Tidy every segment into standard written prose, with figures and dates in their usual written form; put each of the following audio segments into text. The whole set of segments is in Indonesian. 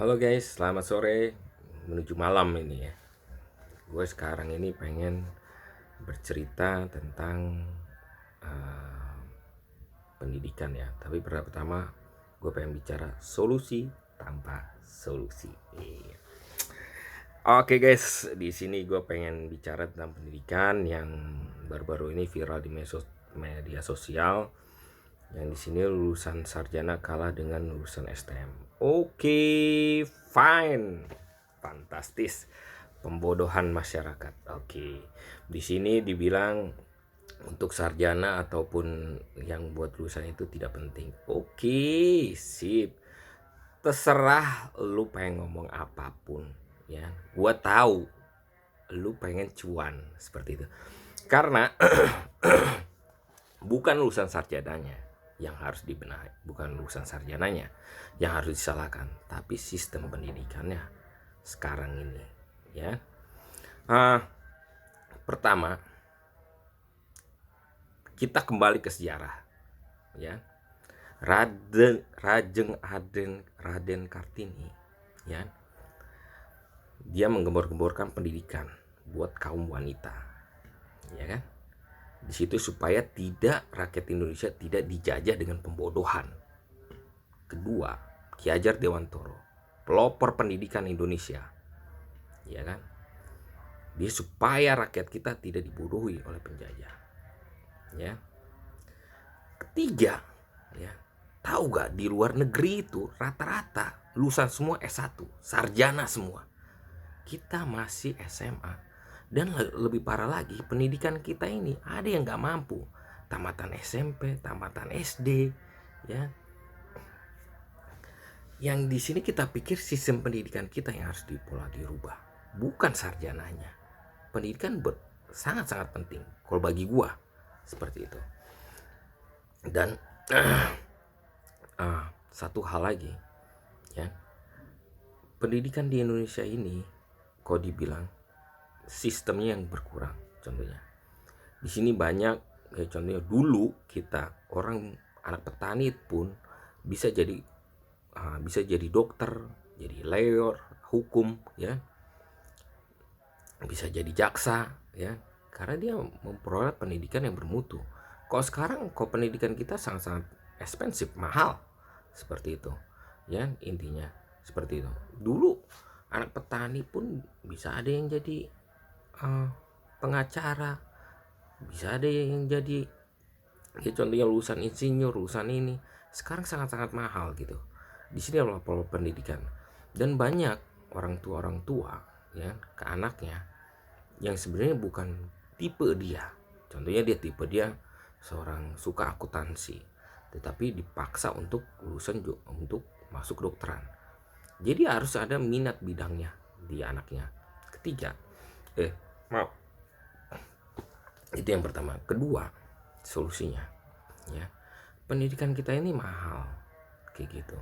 Halo guys, selamat sore menuju malam ini ya. Gue sekarang ini pengen bercerita tentang uh, pendidikan ya. Tapi pertama gue pengen bicara solusi tanpa solusi. Iya. Oke guys, di sini gue pengen bicara tentang pendidikan yang baru-baru ini viral di media sosial. Yang di sini lulusan sarjana kalah dengan lulusan STM. Oke, fine, fantastis. Pembodohan masyarakat. Oke, di sini dibilang untuk sarjana ataupun yang buat lulusan itu tidak penting. Oke, sip. Terserah lu pengen ngomong apapun ya. Gua tahu lu pengen cuan seperti itu. Karena bukan lulusan sarjananya yang harus dibenahi, bukan lulusan sarjananya yang harus disalahkan, tapi sistem pendidikannya sekarang ini ya. Ah, pertama kita kembali ke sejarah ya. Raden Kartini ya, dia menggembor-gemborkan pendidikan buat kaum wanita ya kan, di situ supaya tidak rakyat Indonesia tidak dijajah dengan pembodohan. Kedua, Ki Hajar Dewantoro, pelopor pendidikan Indonesia, ya kan? Dia supaya rakyat kita tidak dibodohi oleh penjajah. Ya. Ketiga, ya, tahu gak di luar negeri itu rata-rata lulusan semua S1, sarjana semua. Kita masih SMA. Dan lebih parah lagi, pendidikan kita ini ada yang gak mampu. Tamatan SMP, tamatan SD, ya. Yang di sini kita pikir sistem pendidikan kita yang harus pola dirubah, bukan sarjananya. Pendidikan sangat-sangat penting kalau bagi gua seperti itu. Dan satu hal lagi ya, pendidikan di Indonesia ini kalau dibilang sistemnya yang berkurang. Contohnya di sini banyak ya, contohnya dulu kita orang anak petani pun bisa jadi dokter, jadi lawyer, hukum ya, bisa jadi jaksa ya, karena dia memperoleh pendidikan yang bermutu. Kalau sekarang pendidikan kita sangat-sangat expensive, mahal seperti itu ya, intinya seperti itu. Dulu anak petani pun bisa ada yang jadi pengacara, bisa ada yang jadi ya, contohnya lulusan insinyur, lulusan ini sekarang sangat-sangat mahal gitu. Di sini adalah pola pendidikan, dan banyak orang tua ya ke anaknya yang sebenarnya bukan tipe dia. Contohnya dia seorang suka akuntansi, tetapi dipaksa untuk untuk masuk kedokteran. Jadi harus ada minat bidangnya di anaknya. Ketiga, maaf, itu yang pertama. Kedua, solusinya ya, pendidikan kita ini mahal kayak gitu.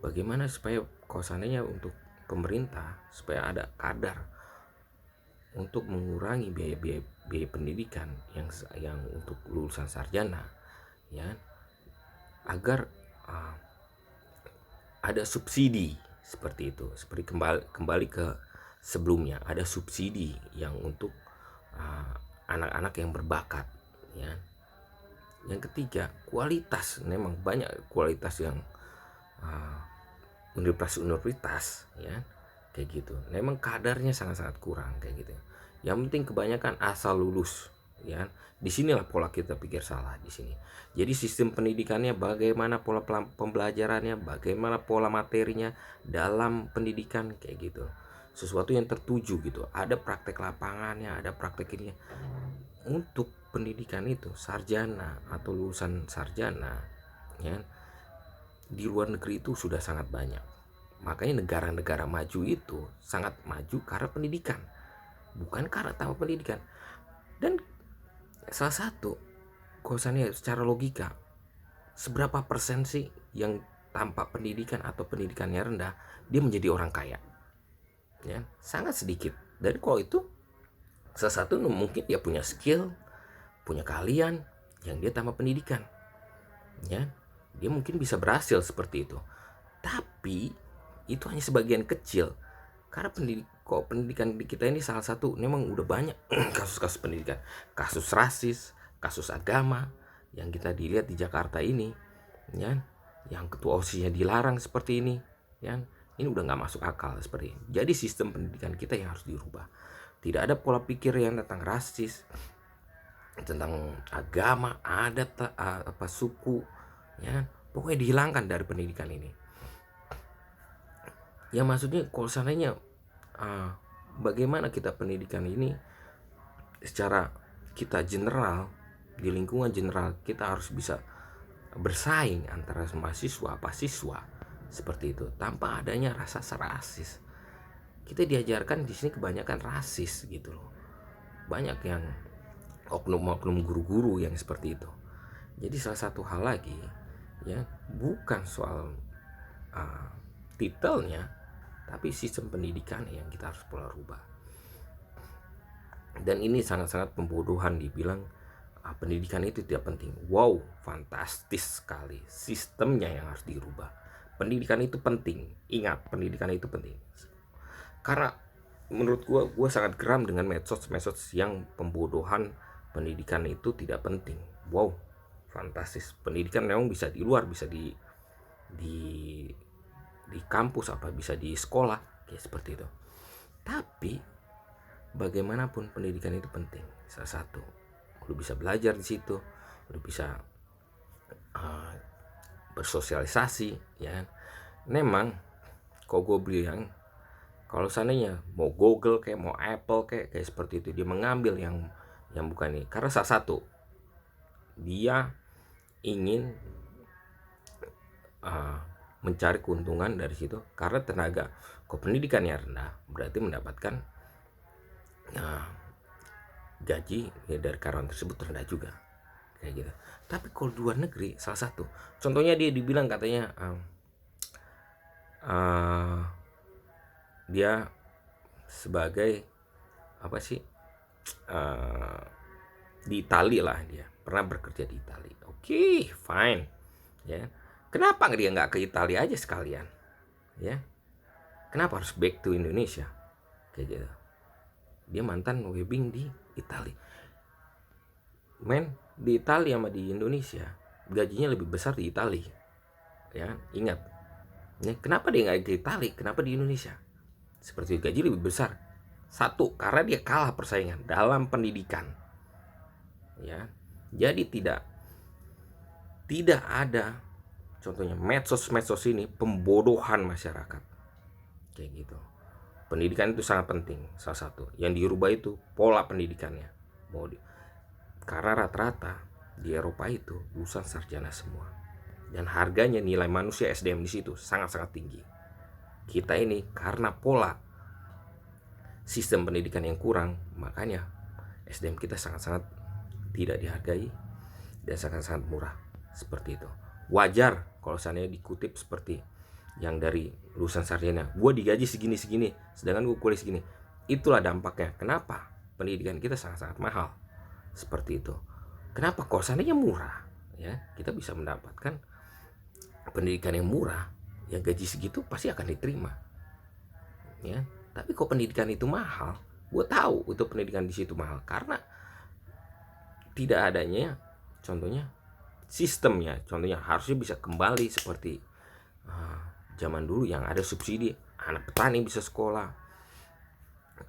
Bagaimana supaya kosannya untuk pemerintah supaya ada kadar untuk mengurangi biaya pendidikan yang untuk lulusan sarjana ya, agar ada subsidi seperti itu, seperti kembali ke sebelumnya, ada subsidi yang untuk anak-anak yang berbakat ya. Yang ketiga, kualitas. Memang banyak kualitas yang universitas ya kayak gitu, memang kadarnya sangat-sangat kurang kayak gitu. Yang penting kebanyakan asal lulus ya. Di sinilah pola kita pikir salah di sini. Jadi sistem pendidikannya, bagaimana pola pembelajarannya, bagaimana pola materinya dalam pendidikan kayak gitu, sesuatu yang tertuju gitu, ada praktek lapangannya, ada praktek ini. Untuk pendidikan itu sarjana atau lulusan sarjana ya, di luar negeri itu sudah sangat banyak. Makanya negara-negara maju itu sangat maju karena pendidikan, bukan karena tanpa pendidikan. Dan salah satu kosannya secara logika, seberapa persen sih yang tanpa pendidikan atau pendidikannya rendah dia menjadi orang kaya? Ya, sangat sedikit. Dan kalau itu salah satu mungkin dia punya skill, punya keahlian yang dia tanpa pendidikan. Ya, dia mungkin bisa berhasil seperti itu. Tapi itu hanya sebagian kecil. Karena pendidikan di kita ini salah satu memang udah banyak kasus-kasus pendidikan, kasus rasis, kasus agama yang kita dilihat di Jakarta ini, ya, yang ketua OSIS-nya dilarang seperti ini, ya. Ini udah nggak masuk akal seperti ini. Jadi sistem pendidikan kita yang harus dirubah. Tidak ada pola pikir yang tentang rasis, tentang agama, adat, suku, ya. Pokoknya dihilangkan dari pendidikan ini. Ya maksudnya kalau seandainya bagaimana kita pendidikan ini secara kita general, di lingkungan general kita harus bisa bersaing antara mahasiswa siswa seperti itu tanpa adanya rasa rasis. Kita diajarkan di sini kebanyakan rasis gitu loh. Banyak yang oknum-oknum guru-guru yang seperti itu. Jadi salah satu hal lagi, ya, bukan soal titelnya, tapi sistem pendidikan yang kita harus pola rubah. Dan ini sangat-sangat pembodohan dibilang pendidikan itu tidak penting. Wow, fantastis sekali. Sistemnya yang harus dirubah. Pendidikan itu penting. Ingat, pendidikan itu penting. Karena menurut gue sangat geram dengan medsos yang pembodohan pendidikan itu tidak penting. Wow, fantastis. Pendidikan memang bisa di luar, bisa di kampus, bisa di sekolah, kayak seperti itu. Tapi bagaimanapun pendidikan itu penting. Salah satu, lu bisa belajar di situ, lu bisa bersosialisasi, ya. Memang kok gue bilang kalau seandainya mau Google kayak mau Apple kayak seperti itu, dia mengambil yang bukan ini, karena salah satu dia ingin mencari keuntungan dari situ, karena tenaga pendidikannya rendah berarti mendapatkan gaji ya dari karyawan tersebut rendah juga, kayak gitu. Tapi kalau di luar negeri, salah satu contohnya dia dibilang katanya dia sebagai apa sih di Itali lah, dia pernah bekerja di Itali. Oke, fine, ya. Kenapa dia nggak ke Itali aja sekalian, ya? Kenapa harus back to Indonesia kayak gitu? Dia mantan webbing di Itali. Men, di Italia sama di Indonesia gajinya lebih besar di Italia, ya. Ingat, ya, kenapa dia nggak ke Italia, kenapa di Indonesia? Seperti gaji lebih besar. Satu, karena dia kalah persaingan dalam pendidikan, ya. Jadi tidak ada contohnya medsos ini pembodohan masyarakat kayak gitu. Pendidikan itu sangat penting. Salah satu yang dirubah itu pola pendidikannya. Karena rata-rata di Eropa itu lulusan sarjana semua, dan harganya nilai manusia SDM di situ sangat-sangat tinggi. Kita ini karena pola sistem pendidikan yang kurang, makanya SDM kita sangat-sangat tidak dihargai dan sangat-sangat murah seperti itu. Wajar kalau seandainya dikutip seperti yang dari lulusan sarjana, gue digaji segini sedangkan gue kuliah segini. Itulah dampaknya kenapa pendidikan kita sangat-sangat mahal seperti itu. Kenapa? Kalau seandainya murah, ya, kita bisa mendapatkan pendidikan yang murah, ya gaji segitu pasti akan diterima, ya. Tapi kok pendidikan itu mahal, gue tahu itu pendidikan di situ mahal karena tidak adanya contohnya sistemnya. Contohnya harusnya bisa kembali seperti zaman dulu yang ada subsidi, anak petani bisa sekolah,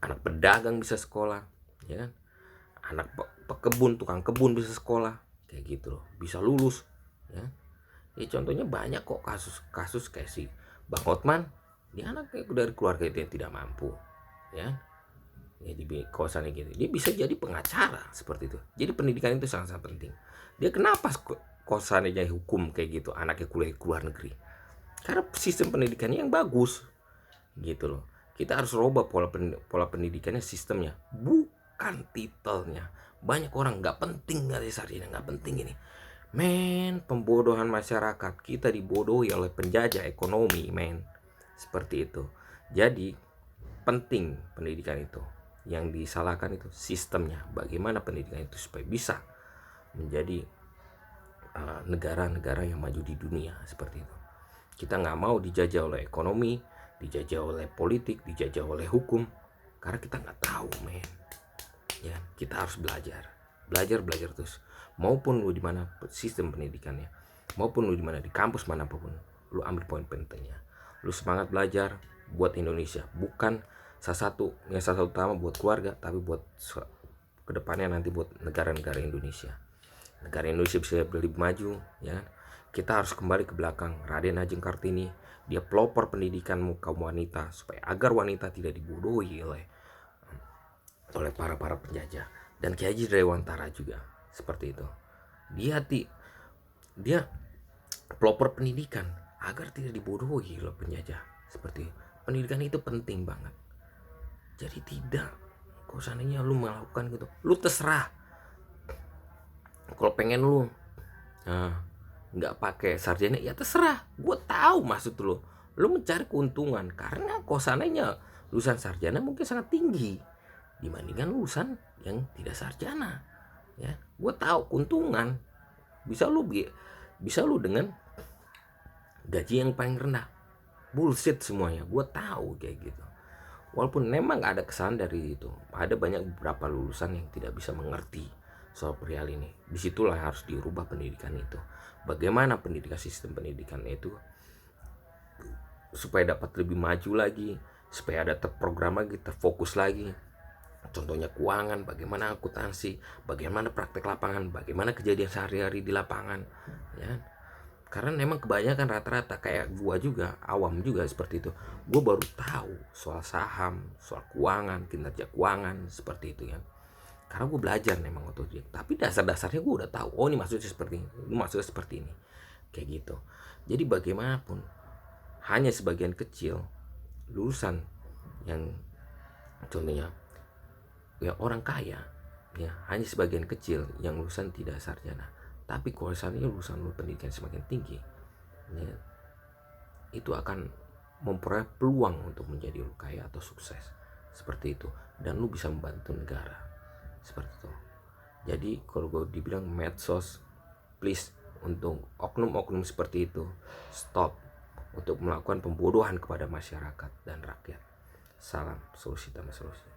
anak pedagang bisa sekolah, ya, anak pekebun, tukang kebun bisa sekolah, kayak gitu loh, bisa lulus, ya. Ya contohnya banyak kok kasus kayak si Bang Hotman, dia anaknya dari keluarga yang tidak mampu, ya. Ya di kosannya gitu, dia bisa jadi pengacara seperti itu. Jadi pendidikan itu sangat-sangat penting. Dia kenapa kosannya jadi hukum kayak gitu, anaknya kuliah ke luar negeri? Karena sistem pendidikannya yang bagus gitu loh. Kita harus rubah pola pendidikannya, sistemnya, bukan titelnya. Banyak orang nggak penting nggak sarjana, nggak penting ini. Men, pembodohan masyarakat, kita dibodohi oleh penjajah ekonomi, men, seperti itu. Jadi penting pendidikan itu. Yang disalahkan itu sistemnya. Bagaimana pendidikan itu supaya bisa menjadi negara-negara yang maju di dunia seperti itu. Kita nggak mau dijajah oleh ekonomi, dijajah oleh politik, dijajah oleh hukum, karena kita nggak tahu, men. Ya, kita harus belajar terus. Maupun lu di mana sistem pendidikannya, maupun lu di mana di kampus manapun, lu ambil poin pentingnya. Lu semangat belajar buat Indonesia, bukan salah satu utama buat keluarga, tapi buat kedepannya nanti buat negara-negara Indonesia. Negara Indonesia bisa lebih maju, ya. Kita harus kembali ke belakang. Raden Ajeng Kartini, dia pelopor pendidikan kaum wanita supaya agar wanita tidak dibodohi oleh para penjajah. Dan Ki Haji Dewantara juga seperti itu. Dia pelopor pendidikan agar tidak dibodohi oleh penjajah. Seperti itu. Pendidikan itu penting banget. Jadi tidak, kalau seandainya lu melakukan gitu, lu terserah. Kalau pengen lu nggak pakai sarjana, ya terserah. Gue tahu maksud lu mencari keuntungan, karena kalau seandainya lulusan sarjana mungkin sangat tinggi dibandingkan lulusan yang tidak sarjana, ya. Gue tahu keuntungan bisa lu dengan gaji yang paling rendah. Bullshit semuanya, gue tahu kayak gitu. Walaupun memang gak ada kesalahan dari itu, ada banyak beberapa lulusan yang tidak bisa mengerti soal perihal ini. Disitulah harus dirubah pendidikan itu. Bagaimana sistem pendidikan itu supaya dapat lebih maju lagi, supaya ada terprogram lagi, terfokus lagi. Contohnya keuangan, bagaimana akuntansi, bagaimana praktek lapangan, bagaimana kejadian sehari-hari di lapangan, ya. Karena memang kebanyakan rata-rata kayak gua juga, awam juga seperti itu. Gua baru tahu soal saham, soal keuangan, kinerja keuangan seperti itu, ya. Karena gue belajar memang otodidak, tapi dasar-dasarnya gue udah tahu. Oh, ini maksudnya seperti ini maksudnya seperti ini, kayak gitu. Jadi bagaimanapun, hanya sebagian kecil lulusan yang contohnya ya orang kaya, ya, hanya sebagian kecil yang lulusan tidak sarjana. Tapi kalau seandainya lulusan pendidikan semakin tinggi, ya, itu akan memperoleh peluang untuk menjadi kaya atau sukses seperti itu, dan lu bisa membantu negara seperti itu. Jadi kalau gue dibilang medsos, please, untuk oknum-oknum seperti itu stop untuk melakukan pembodohan kepada masyarakat dan rakyat. Salam, solusi tambah solusi.